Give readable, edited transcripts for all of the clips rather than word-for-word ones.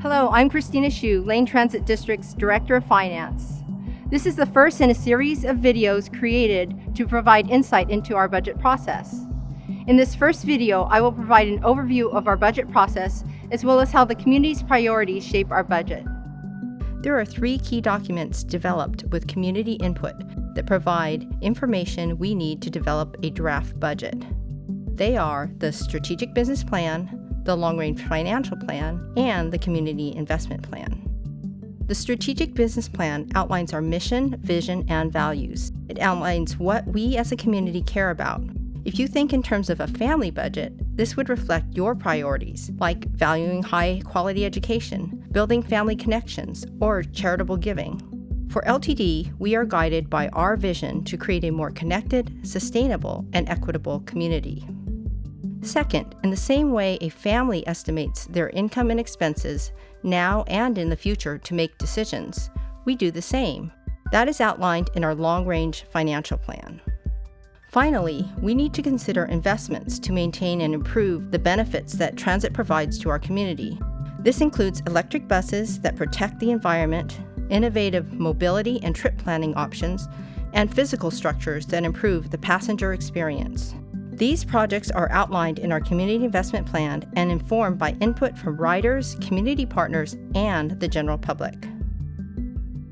Hello, I'm Christina Shew, Lane Transit District's Director of Finance. This is the first in a series of videos created to provide insight into our budget process. In this first video, I will provide an overview of our budget process as well as how the community's priorities shape our budget. There are 3 key documents developed with community input that provide information we need to develop a draft budget. They are the Strategic Business Plan, the Long-Range Financial Plan, and the Community Investment Plan. The Strategic Business Plan outlines our mission, vision, and values. It outlines what we as a community care about. If you think in terms of a family budget, this would reflect your priorities, like valuing high-quality education, building family connections, or charitable giving. For LTD, we are guided by our vision to create a more connected, sustainable, and equitable community. Second, in the same way a family estimates their income and expenses now and in the future to make decisions, we do the same. That is outlined in our long-range financial plan. Finally, we need to consider investments to maintain and improve the benefits that transit provides to our community. This includes electric buses that protect the environment, innovative mobility and trip planning options, and physical structures that improve the passenger experience. These projects are outlined in our Community Investment Plan and informed by input from riders, community partners, and the general public.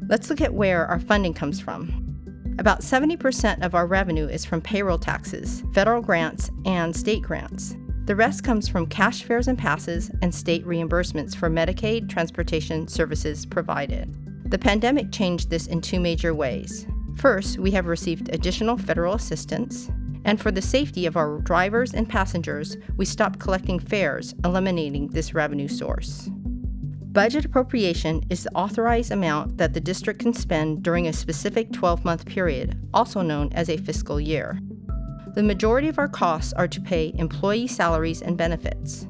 Let's look at where our funding comes from. About 70% of our revenue is from payroll taxes, federal grants, and state grants. The rest comes from cash fares and passes and state reimbursements for Medicaid transportation services provided. The pandemic changed this in 2 major ways. First, we have received additional federal assistance. And for the safety of our drivers and passengers, we stopped collecting fares, eliminating this revenue source. Budget appropriation is the authorized amount that the district can spend during a specific 12-month period, also known as a fiscal year. The majority of our costs are to pay employee salaries and benefits.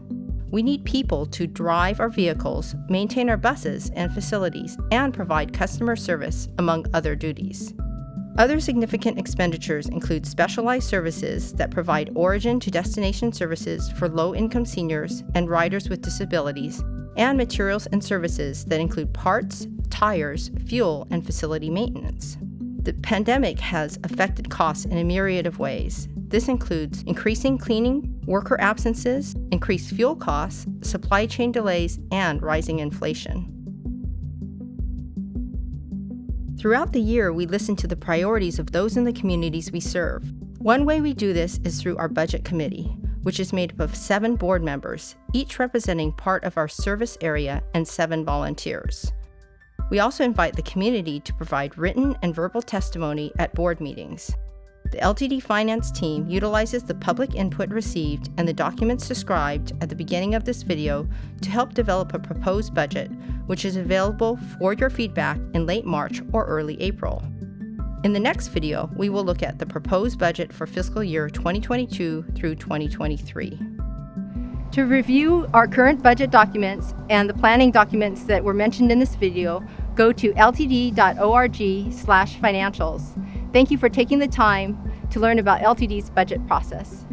We need people to drive our vehicles, maintain our buses and facilities, and provide customer service, among other duties. Other significant expenditures include specialized services that provide origin to destination services for low-income seniors and riders with disabilities, and materials and services that include parts, tires, fuel, and facility maintenance. The pandemic has affected costs in a myriad of ways. This includes increasing cleaning, worker absences, increased fuel costs, supply chain delays, and rising inflation. Throughout the year, we listen to the priorities of those in the communities we serve. One way we do this is through our Budget Committee, which is made up of 7 board members, each representing part of our service area and 7 volunteers. We also invite the community to provide written and verbal testimony at board meetings. The LTD finance team utilizes the public input received and the documents described at the beginning of this video to help develop a proposed budget, which is available for your feedback in late March or early April. In the next video, we will look at the proposed budget for fiscal year 2022 through 2023. To review our current budget documents and the planning documents that were mentioned in this video, go to ltd.org/financials. Thank you for taking the time to learn about LTD's budget process.